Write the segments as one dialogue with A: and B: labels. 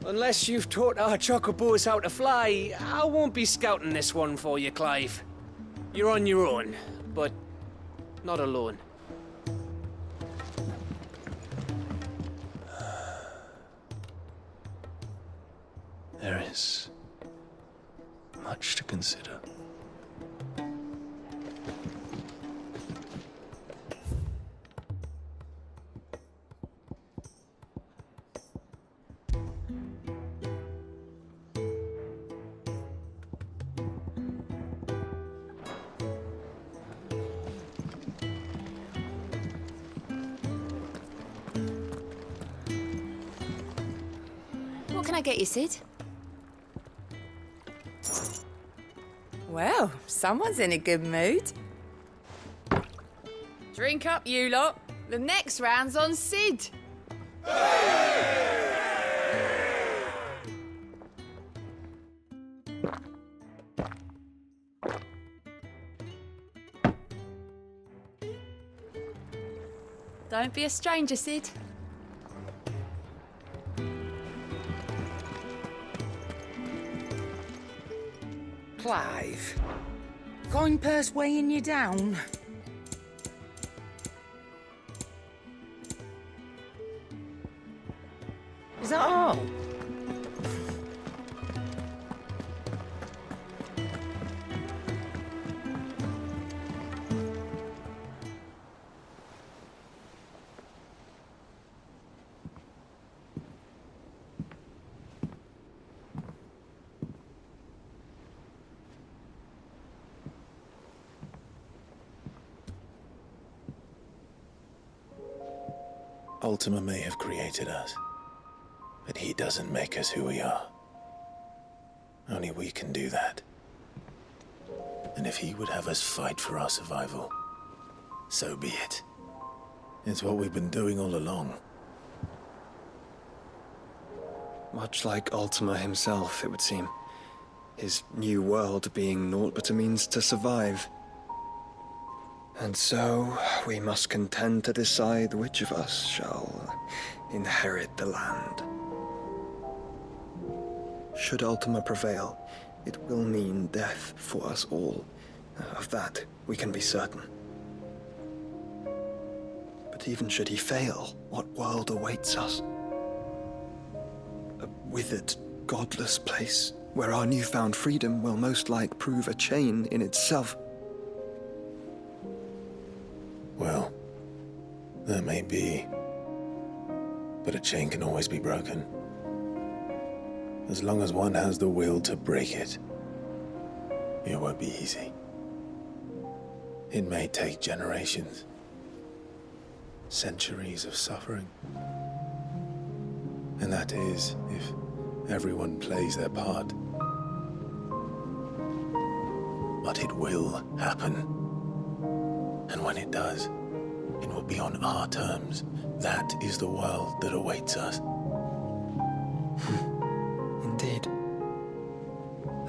A: Unless you've taught our chocobos how to fly, I won't be scouting this one for you, Clive. You're on your own, but not alone.
B: There is much to consider.
C: What can I get you, Sid?
D: Well, someone's in a good mood. Drink up, you lot. The next round's on Sid. Don't be a stranger, Sid.
E: Clive, coin purse weighing you down? Is that all?
B: Ultima may have created us, but he doesn't make us who we are. Only we can do that. And if he would have us fight for our survival, so be it. It's what we've been doing all along.
F: Much like Ultima himself, it would seem. His new world being naught but a means to survive. And so, we must contend to decide which of us shall inherit the land. Should Ultima prevail, it will mean death for us all. Of that, we can be certain. But even should he fail, what world awaits us? A withered, godless place, where our newfound freedom will most like prove a chain in itself.
B: Well, that may be, but a chain can always be broken. As long as one has the will to break it, it won't be easy. It may take generations, centuries of suffering. And that is if everyone plays their part. But it will happen. And when it does, it will be on our terms. That is the world that awaits us.
F: Indeed.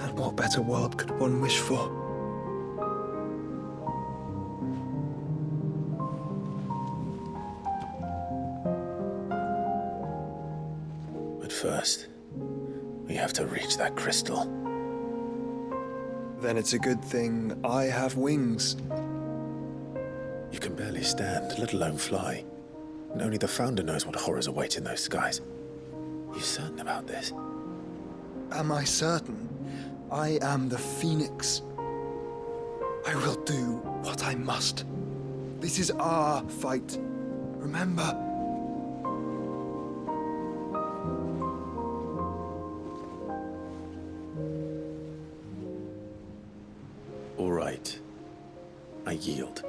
F: And what better world could one wish for?
B: But first, we have to reach that crystal.
F: Then it's a good thing I have wings.
B: You can barely stand, let alone fly. And only the Founder knows what horrors await in those skies. You certain about this?
F: Am I certain? I am the Phoenix. I will do what I must. This is our fight. Remember?
B: All right. I yield.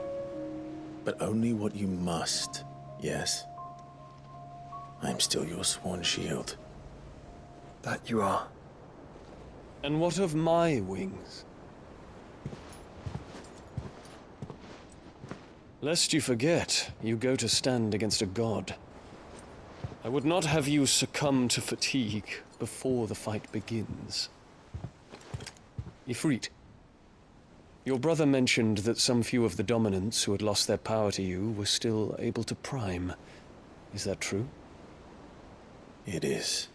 B: But only what you must, yes? I am still your sworn shield.
F: That you are.
A: And what of my wings? Lest you forget, you go to stand against a god. I would not have you succumb to fatigue before the fight begins. Ifrit, your brother mentioned that some few of the dominants who had lost their power to you were still able to prime. Is that true?
B: It is.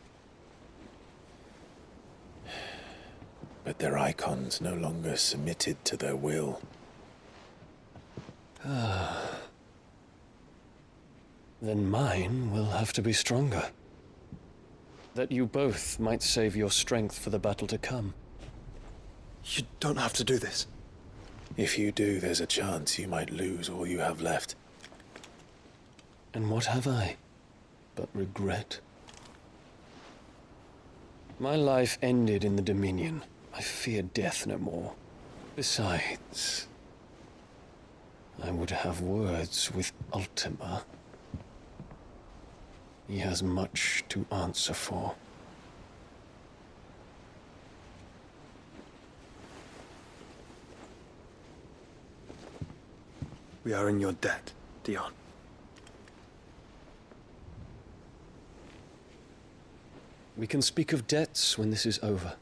B: but their icons no longer submitted to their will.
A: Then mine will have to be stronger. That you both might save your strength for the battle to come.
F: You don't have to do this.
B: If you do, there's a chance you might lose all you have left.
A: And what have I but regret? My life ended in the Dominion. I fear death no more. Besides, I would have words with Ultima. He has much to answer for.
F: We are in your debt, Dion.
A: We can speak of debts when this is over.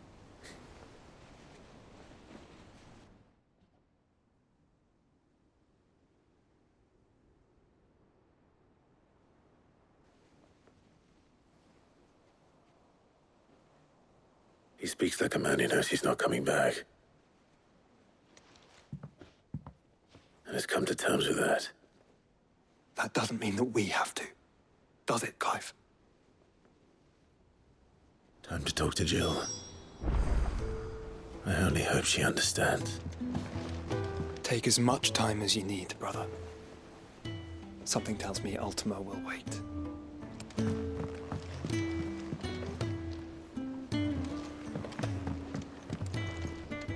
B: He speaks like a man who knows he's not coming back. And has come to terms with that.
F: That doesn't mean that we have to, does it, Clive?
B: Time to talk to Jill. I only hope she understands.
F: Take as much time as you need, brother. Something tells me Ultima will wait.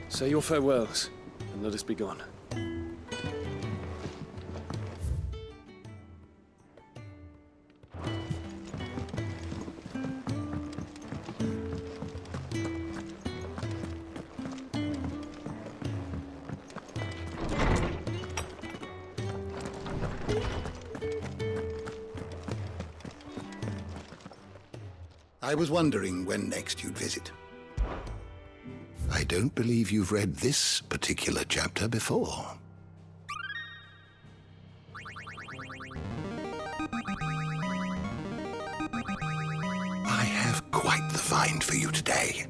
A: Say your farewells, and let us be gone.
G: I was wondering when next you'd visit. I don't believe you've read this particular chapter before. I have quite the find for you today.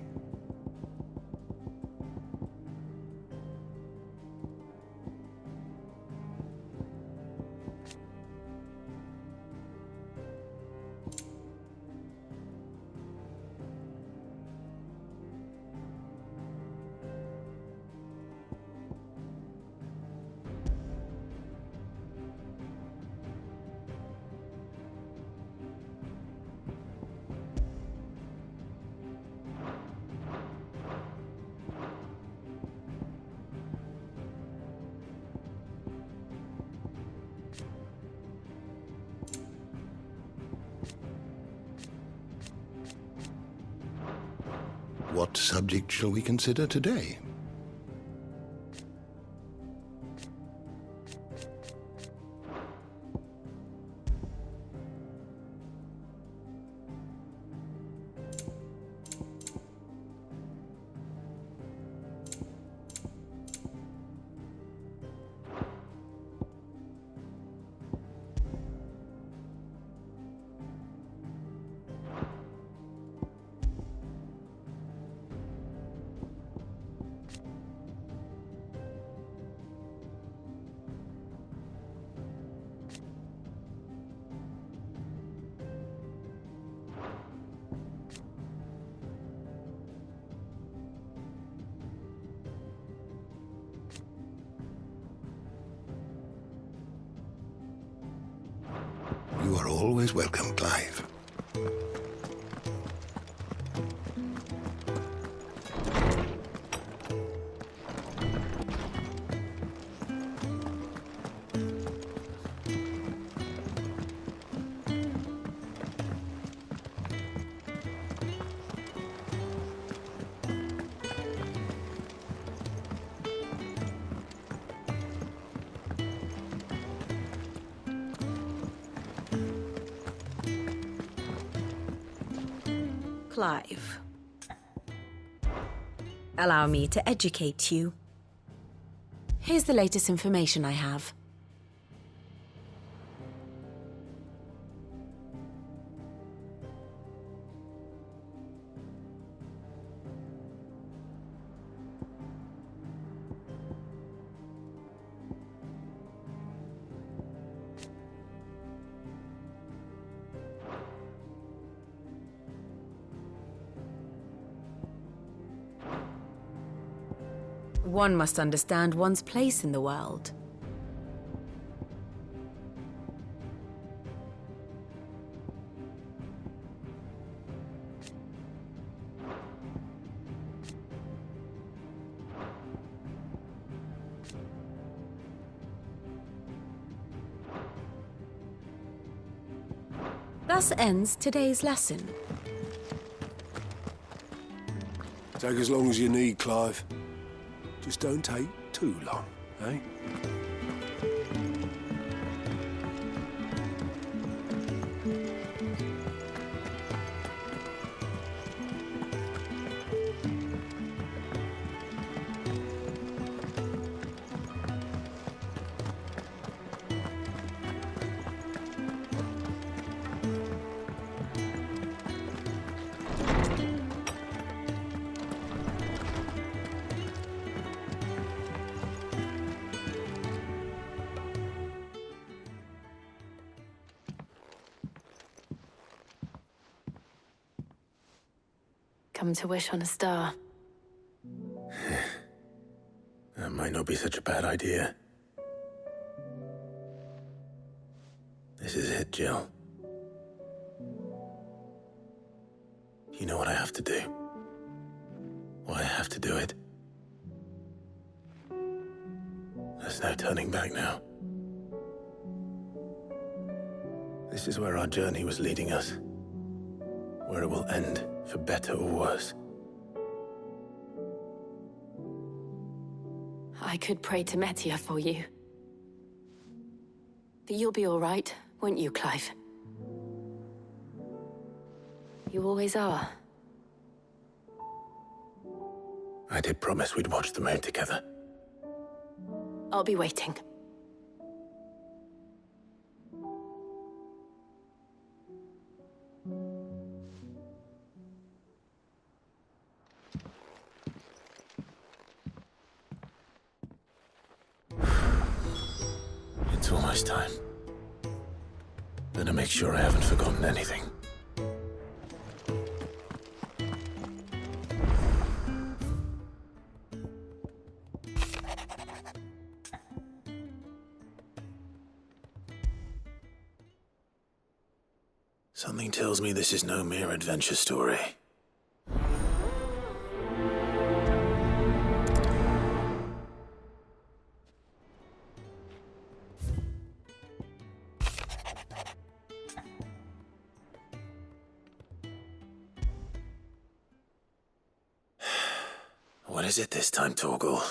G: What subject shall we consider today? You are always welcome, Clive.
H: Clive. Allow me to educate you. Here's the latest information I have. One must understand one's place in the world. Thus ends today's lesson.
I: Take as long as you need, Clive. Just don't take too long, eh?
C: Come to wish on a star.
B: That might not be such a bad idea. This is it, Jill. You know what I have to do. Why I have to do it. There's no turning back now. This is where our journey was leading us. Where it will end, for better or worse.
C: I could pray to Metia for you. But you'll be all right, won't you, Clive? You always are.
B: I did promise we'd watch the moon together.
C: I'll be waiting.
B: It's almost time. Better make sure I haven't forgotten anything. Something tells me this is no mere adventure story. What is it this time, Torgal?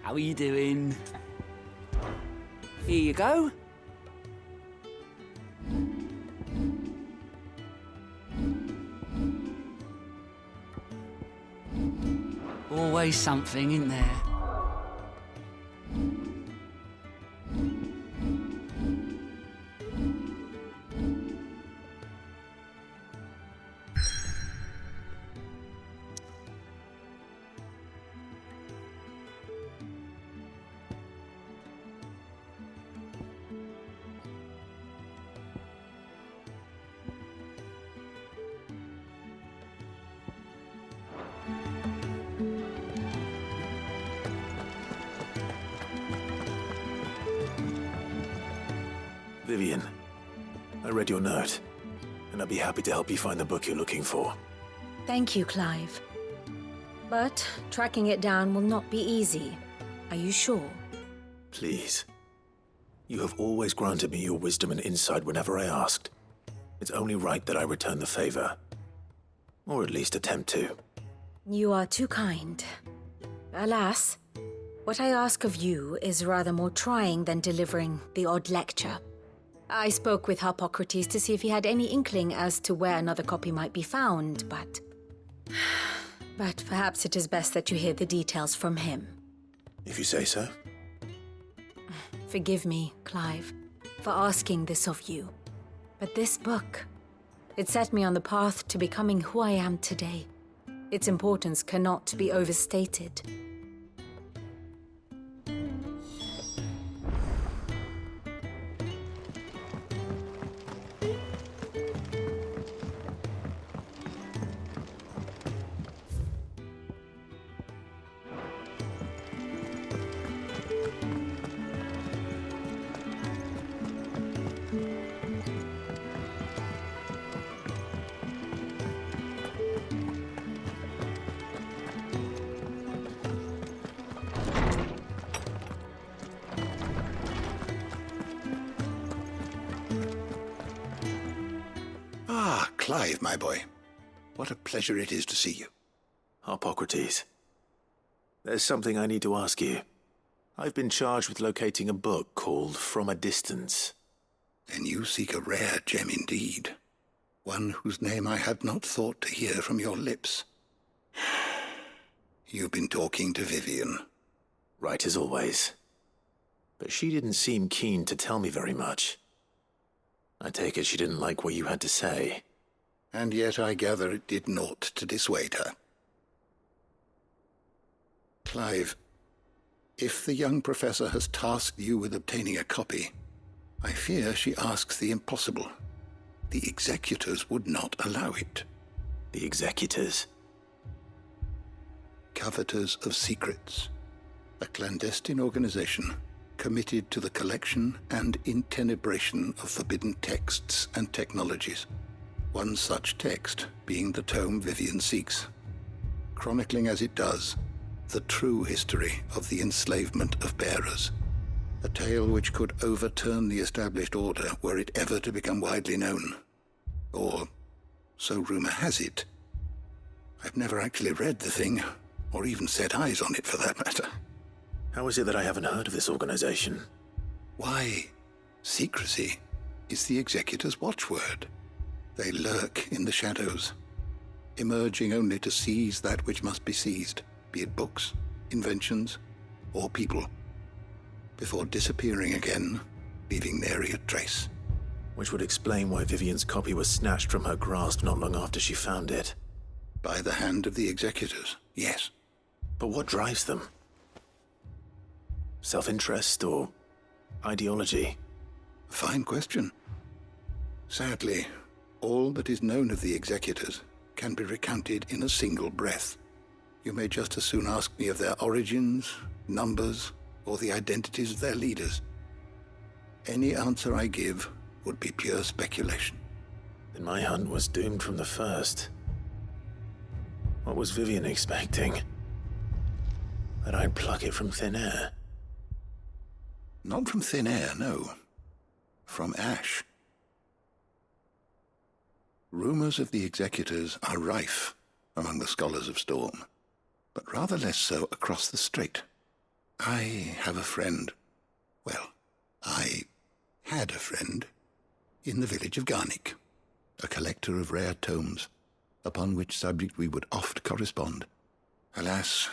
J: How are you doing? Here you go. Always something, isn't there?
B: Vivian, I read your note, and I'd be happy to help you find the book you're looking for.
H: Thank you, Clive. But tracking it down will not be easy. Are you sure?
B: Please. You have always granted me your wisdom and insight whenever I asked. It's only right that I return the favor. Or at least attempt to.
H: You are too kind. Alas, what I ask of you is rather more trying than delivering the odd lecture. I spoke with Harpocrates to see if he had any inkling as to where another copy might be found, but... But perhaps it is best that you hear the details from him.
B: If you say so.
H: Forgive me, Clive, for asking this of you. But this book, it set me on the path to becoming who I am today. Its importance cannot be overstated.
G: Ah, Clive, my boy. What a pleasure it is to see you.
B: Harpocrates. There's something I need to ask you. I've been charged with locating a book called From a Distance.
G: Then you seek a rare gem indeed. One whose name I had not thought to hear from your lips. You've been talking to Vivian.
B: Right as always. But she didn't seem keen to tell me very much. I take it she didn't like what you had to say.
G: And yet I gather it did naught to dissuade her. Clive, if the young professor has tasked you with obtaining a copy, I fear she asks the impossible. The executors would not allow it.
B: The executors?
G: Coveters of Secrets. A clandestine organization committed to the collection and intenebration of forbidden texts and technologies. One such text being the tome Vivian seeks, chronicling as it does the true history of the enslavement of bearers. A tale which could overturn the established order were it ever to become widely known. Or, so rumor has it. I've never actually read the thing, or even set eyes on it for that matter.
B: How is it that I haven't heard of this organization?
G: Why, secrecy is the executor's watchword. They lurk in the shadows, emerging only to seize that which must be seized, be it books, inventions, or people, before disappearing again, leaving nary a trace.
B: Which would explain why Vivian's copy was snatched from her grasp not long after she found it.
G: By the hand of the executors, yes.
B: But what drives them? Self-interest or ideology?
G: A fine question. Sadly, all that is known of the executors can be recounted in a single breath. You may just as soon ask me of their origins, numbers, or the identities of their leaders. Any answer I give would be pure speculation.
B: Then my hunt was doomed from the first. What was Vivian expecting? That I'd pluck it from thin air?
G: Not from thin air, no. From ash. Rumors of the executors are rife among the scholars of Storm, but rather less so across the strait. I have a friend. Well, I had a friend in the village of Garnick, a collector of rare tomes, upon which subject we would oft correspond. Alas,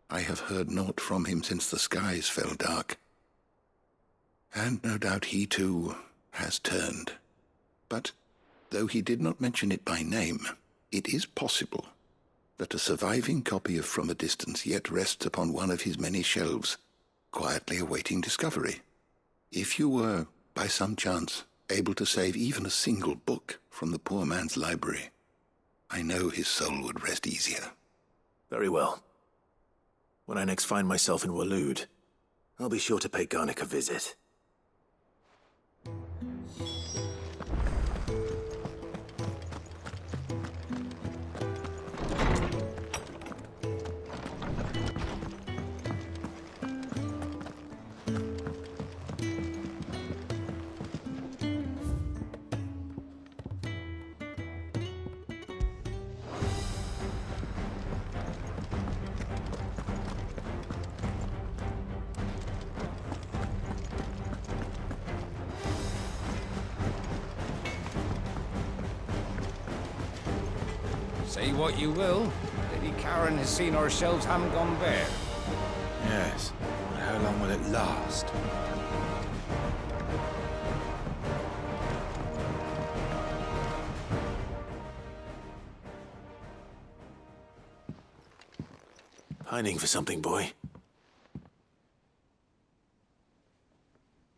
G: I have heard naught from him since the skies fell dark. And no doubt he, too, has turned. But, though he did not mention it by name, it is possible that a surviving copy of From a Distance yet rests upon one of his many shelves, quietly awaiting discovery. If you were, by some chance, able to save even a single book from the poor man's library, I know his soul would rest easier.
B: Very well. When I next find myself in Waloed, I'll be sure to pay Garnick a visit.
K: Say what you will, Lady Karen has seen our shelves haven't gone bare.
B: Yes, but how long will it last? Pining for something, boy.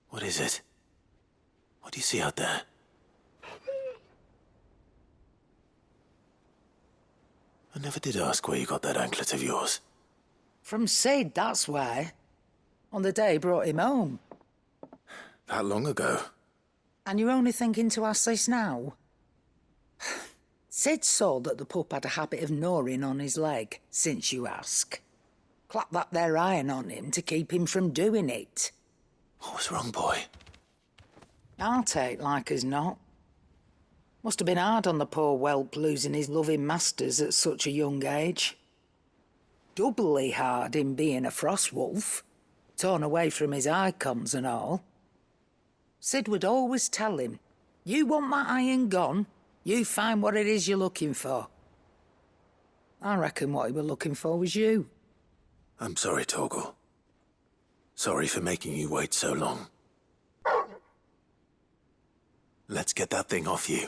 B: What is it? What do you see out there? I never did ask where you got that anklet of yours.
E: From Sid, that's why. On the day he brought him home.
B: That long ago?
E: And you're only thinking to ask this now? Sid saw that the pup had a habit of gnawing on his leg, since you ask. Clap that there iron on him to keep him from doing it.
B: What was wrong, boy?
E: Heartache, like as not. Must have been hard on the poor whelp losing his loving masters at such a young age. Doubly hard in being a frost wolf, torn away from his icons and all. Sid would always tell him, you want that iron gone, you find what it is you're looking for. I reckon what he was looking for was you.
B: I'm sorry, Torgal. Sorry for making you wait so long. Let's get that thing off you.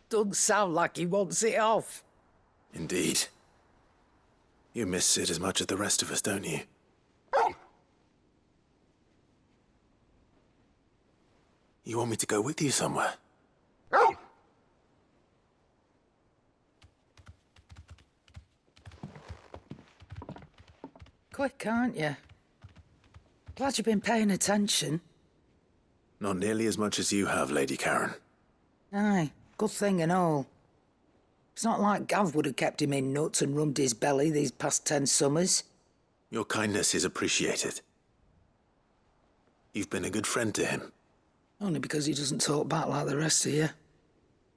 E: Doesn't sound like he wants it off.
B: Indeed. You miss Sid as much as the rest of us, don't you? You want me to go with you somewhere?
E: Quick, aren't you? Glad you've been paying attention.
B: Not nearly as much as you have, Lady Karen.
E: Aye, good thing and all. It's not like Gav would have kept him in nuts and rubbed his belly these past 10 summers.
B: Your kindness is appreciated. You've been a good friend to him.
E: Only because he doesn't talk back like the rest of you.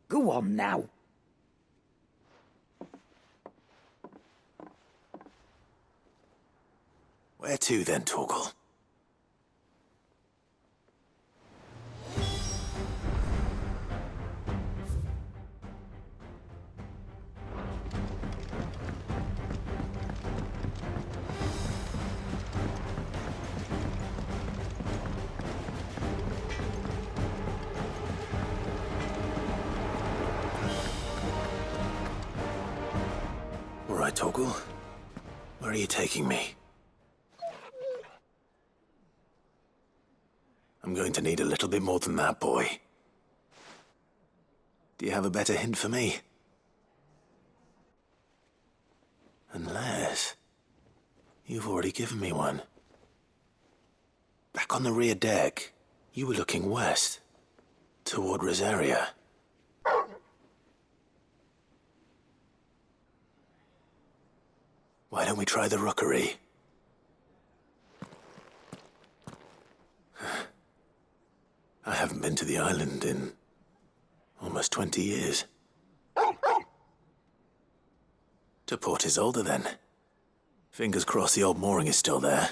E: Go on now.
B: Where to then, Torgal? All right, Torgal. Where are you taking me? I'm going to need a little bit more than that, boy. Do you have a better hint for me? Unless... you've already given me one. Back on the rear deck, you were looking west, toward Rosaria. Why don't we try the rookery? I haven't been to the island in almost 20 years. To Port Isolde, then. Fingers crossed the old mooring is still there.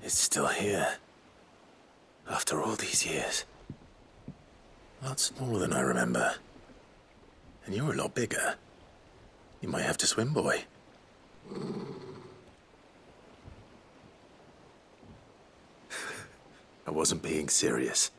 B: It's still here. After all these years. A lot smaller than I remember. And you're a lot bigger. You might have to swim, boy. I wasn't being serious.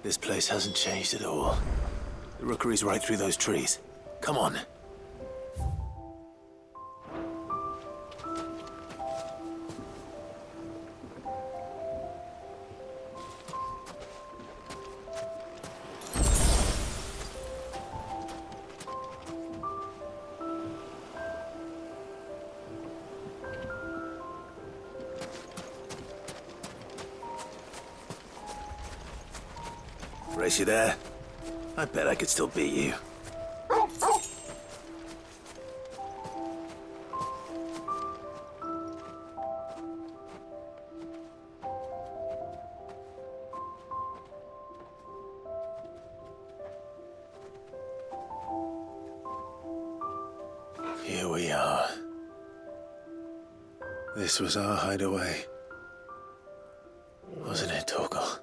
B: This place hasn't changed at all. The rookery's right through those trees. Come on. Race you there? I bet I could still beat you. Here we are. This was our hideaway. Wasn't it, Torgal?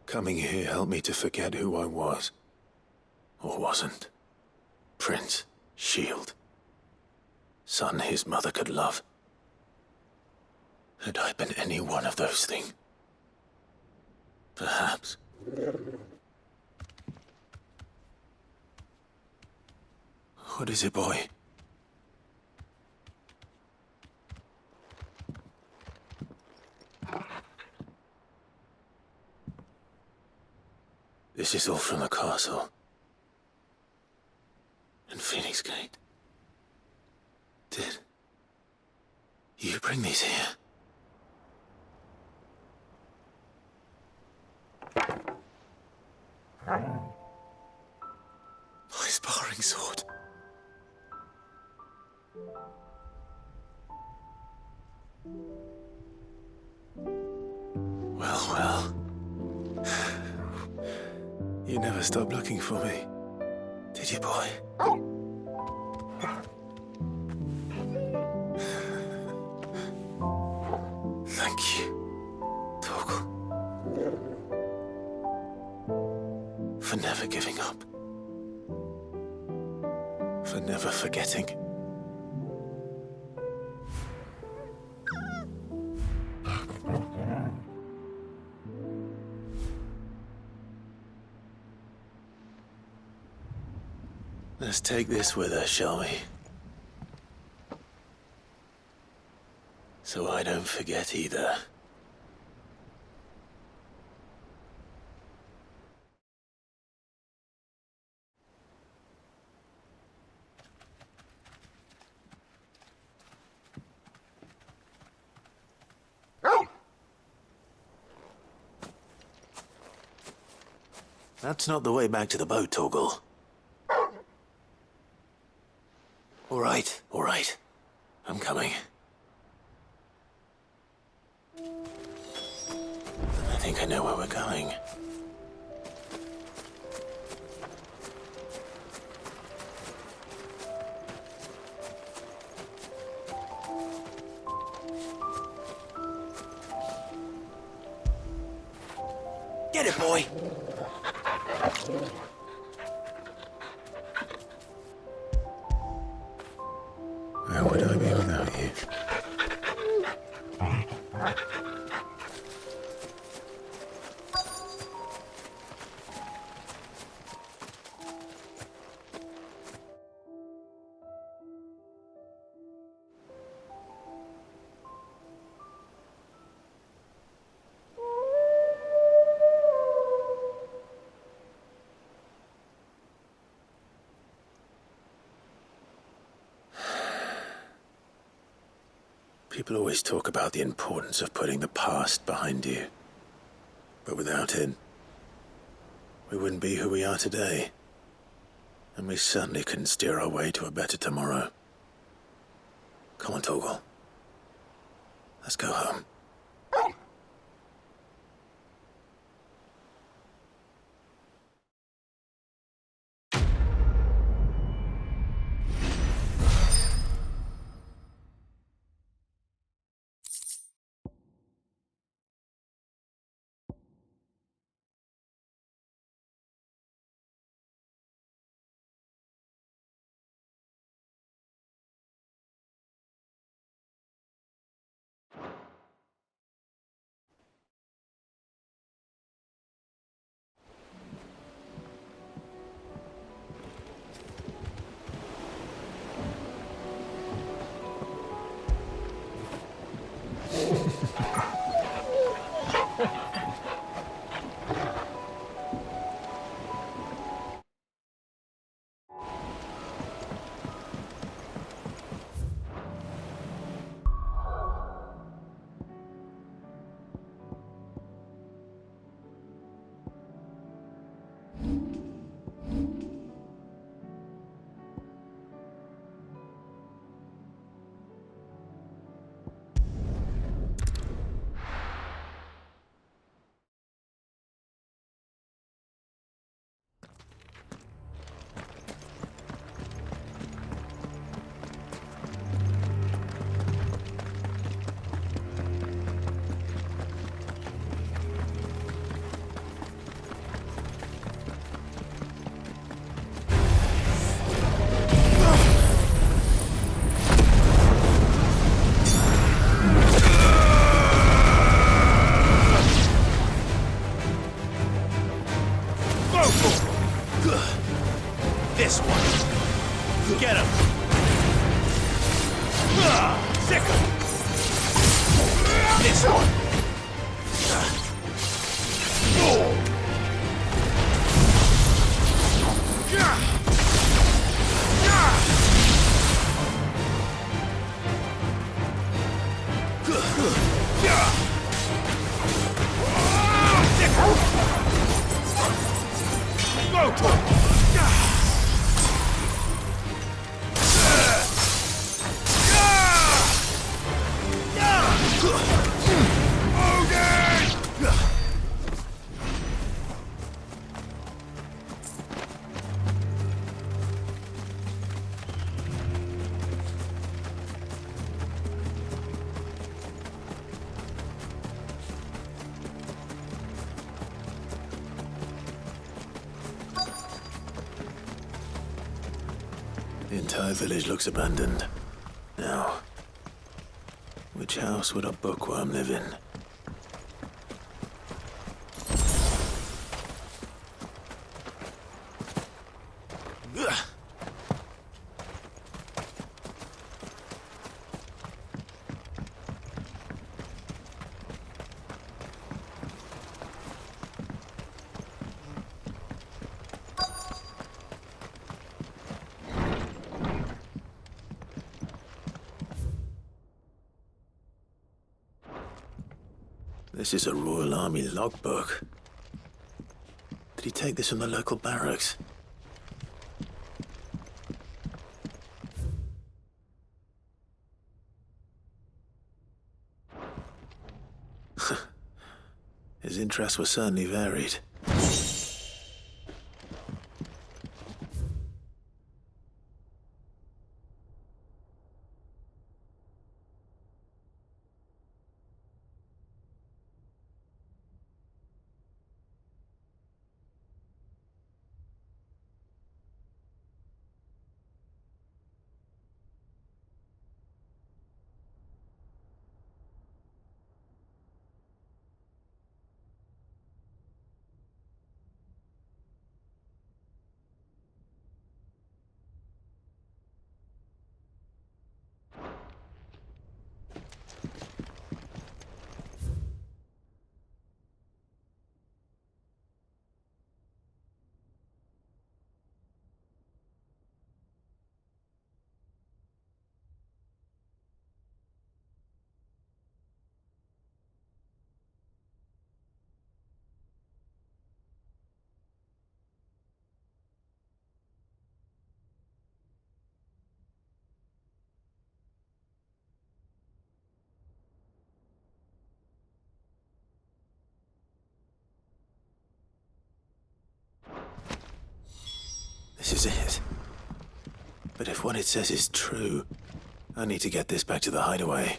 B: Coming here helped me to forget who I was. Or wasn't. Prince, shield. Son his mother could love. Had I been any one of those things? Perhaps. What is it, boy? This is all from the castle. And Phoenix Gate. Did you bring these here? My sparring sword. Well. You never stopped looking for me, did you, boy? Thank you, Torgal. For never giving up. For never forgetting. Let's take this with us, shall we? So I don't forget either. That's not the way back to the boat, Torgal. All right. I'm coming. I think I know where we're going. Get it, boy! Where would I be without you? People always talk about the importance of putting the past behind you. But without it, we wouldn't be who we are today. And we certainly couldn't steer our way to a better tomorrow. Come on, Torgal. Let's go home. The entire village looks abandoned. Now, which house would a bookworm live in? This is a Royal Army logbook. Did he take this from the local barracks? His interests were certainly varied. This is it. But if what it says is true, I need to get this back to the hideaway.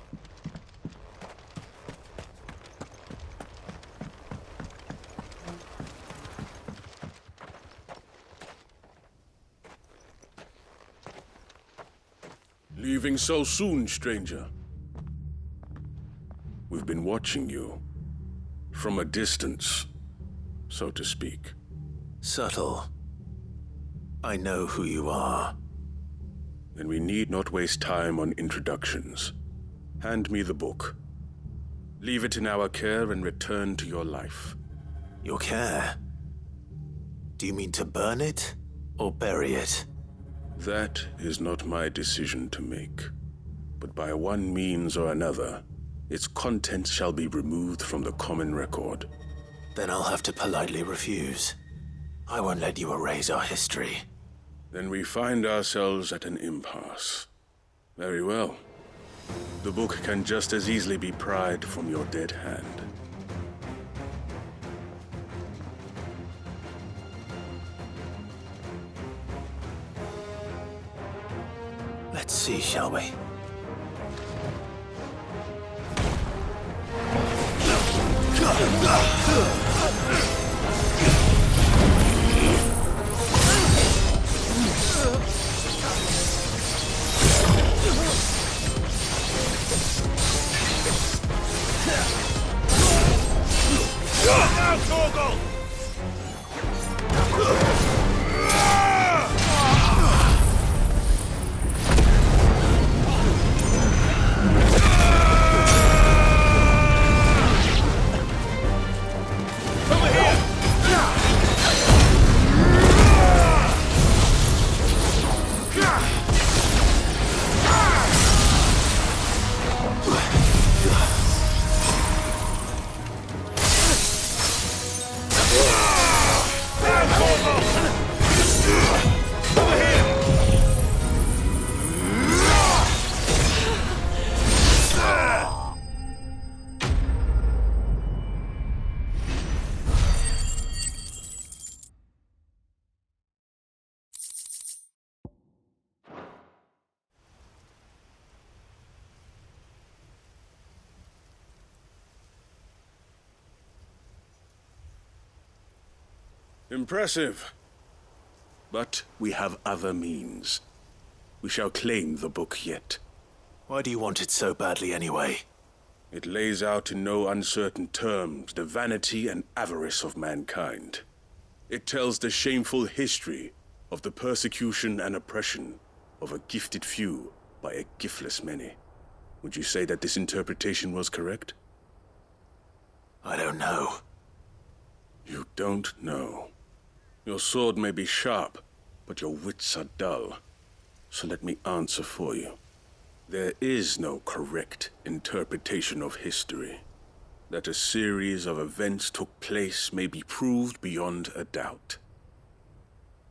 I: Leaving so soon, stranger? We've been watching you. From a distance, so to speak.
B: Subtle. I know who you are.
I: Then we need not waste time on introductions. Hand me the book. Leave it in our care and return to your life.
B: Your care? Do you mean to burn it or bury it?
I: That is not my decision to make. But by one means or another, its contents shall be removed from the common record.
B: Then I'll have to politely refuse. I won't let you erase our history.
I: Then we find ourselves at an impasse. Very well. The book can just as easily be pried from your dead hand.
B: Let's see, shall we?
I: Now, Torgal! Impressive. But we have other means. We shall claim the book yet.
B: Why do you want it so badly anyway?
I: It lays out in no uncertain terms the vanity and avarice of mankind. It tells the shameful history of the persecution and oppression of a gifted few by a giftless many. Would you say that this interpretation was correct?
B: I don't know.
I: You don't know. Your sword may be sharp, but your wits are dull. So let me answer for you. There is no correct interpretation of history. That a series of events took place may be proved beyond a doubt.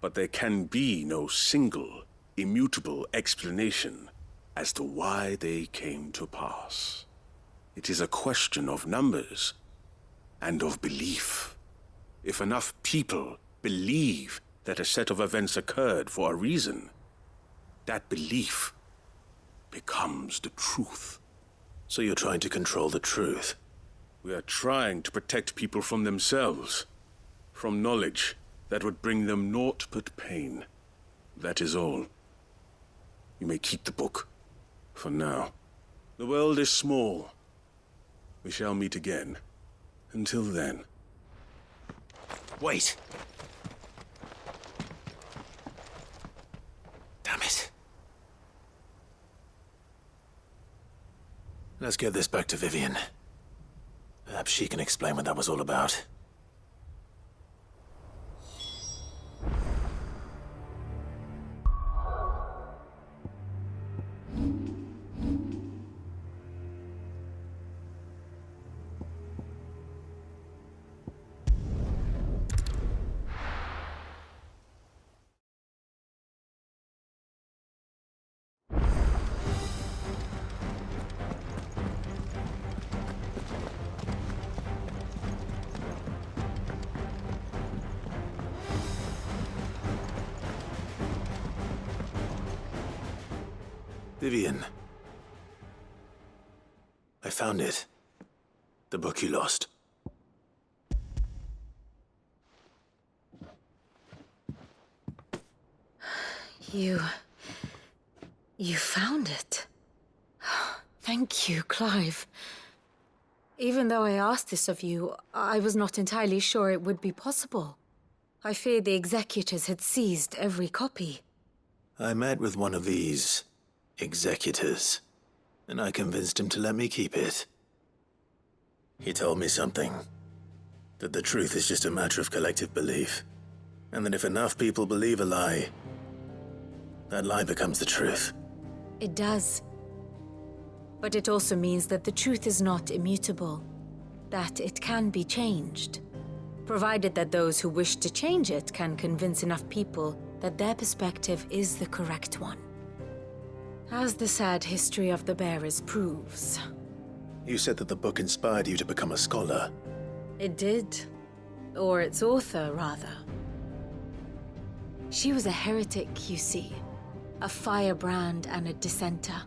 I: But there can be no single, immutable explanation as to why they came to pass. It is a question of numbers and of belief. If enough people believe that a set of events occurred for a reason, that belief becomes the truth.
B: So you're trying to control the truth?
I: We are trying to protect people from themselves, from knowledge that would bring them naught but pain. That is all. You may keep the book, for now. The world is small. We shall meet again. Until then.
B: Wait! Damn it. Let's get this back to Vivian. Perhaps she can explain what that was all about. Vivian. I found it. The book you lost.
H: You found it. Thank you, Clive. Even though I asked this of you, I was not entirely sure it would be possible. I feared the executors had seized every copy.
B: I met with one of these executors, and I convinced him to let me keep it. He told me something. That the truth is just a matter of collective belief. And that if enough people believe a lie, that lie becomes the truth.
H: It does. But it also means that the truth is not immutable. That it can be changed. Provided that those who wish to change it can convince enough people that their perspective is the correct one. As the sad history of the bearers proves.
B: You said that the book inspired you to become a scholar.
H: It did. Or its author, rather. She was a heretic, you see. A firebrand and a dissenter.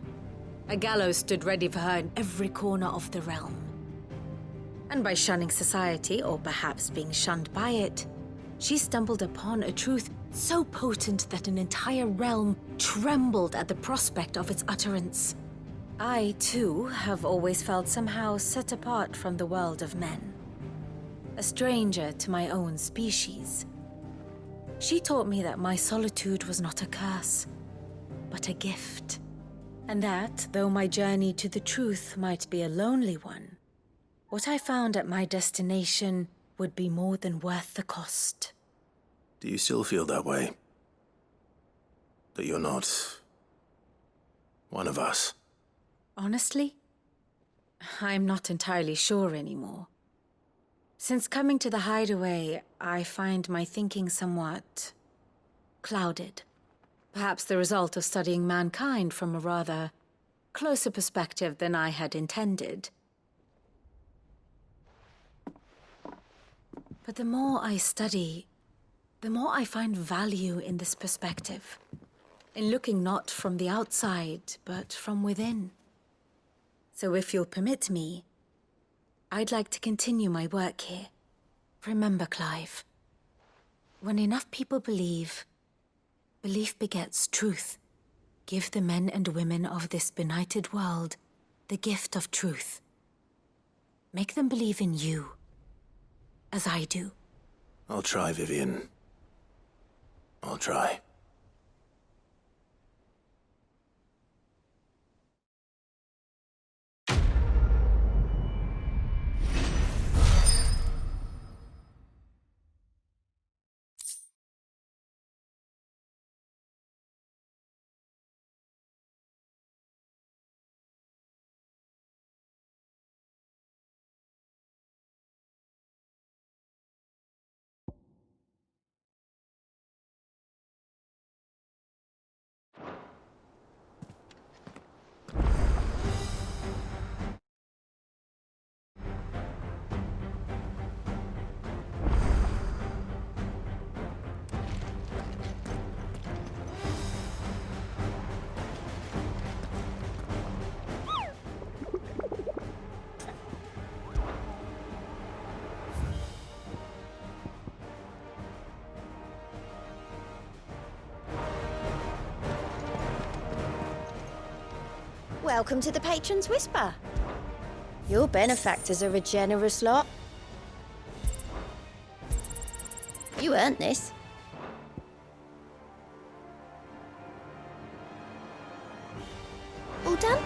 H: A gallows stood ready for her in every corner of the realm. And by shunning society, or perhaps being shunned by it, she stumbled upon a truth so potent that an entire realm trembled at the prospect of its utterance. I, too, have always felt somehow set apart from the world of men. A stranger to my own species. She taught me that my solitude was not a curse, but a gift. And that, though my journey to the truth might be a lonely one, what I found at my destination would be more than worth the cost.
B: Do you still feel that way? That you're not one of us?
H: Honestly, I'm not entirely sure anymore. Since coming to the hideaway, I find my thinking somewhat clouded. Perhaps the result of studying mankind from a rather closer perspective than I had intended. But the more I study, the more I find value in this perspective. In looking not from the outside, but from within. So if you'll permit me, I'd like to continue my work here. Remember, Clive, When enough people believe, belief begets truth. Give the men and women of this benighted world the gift of truth. Make them believe in you, as I do.
B: I'll try, Vivian. I'll try.
L: Welcome to the Patron's Whisper. Your benefactors are a generous lot. You earned this. All done?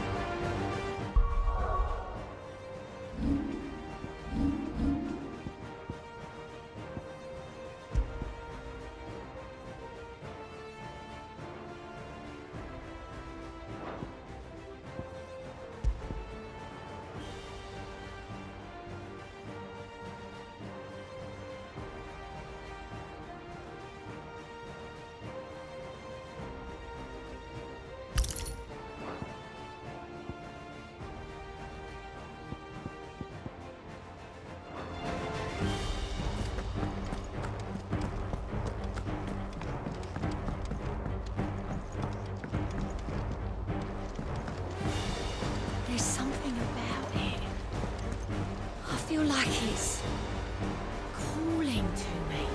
H: There's something about it. I feel like it's calling to me.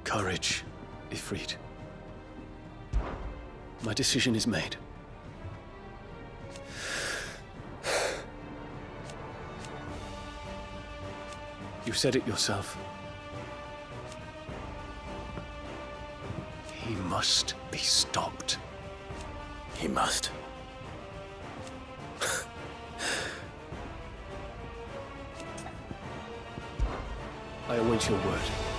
A: Courage, Ifrit. My decision is made. You said it yourself. He must be stopped.
B: He must.
A: I await your word.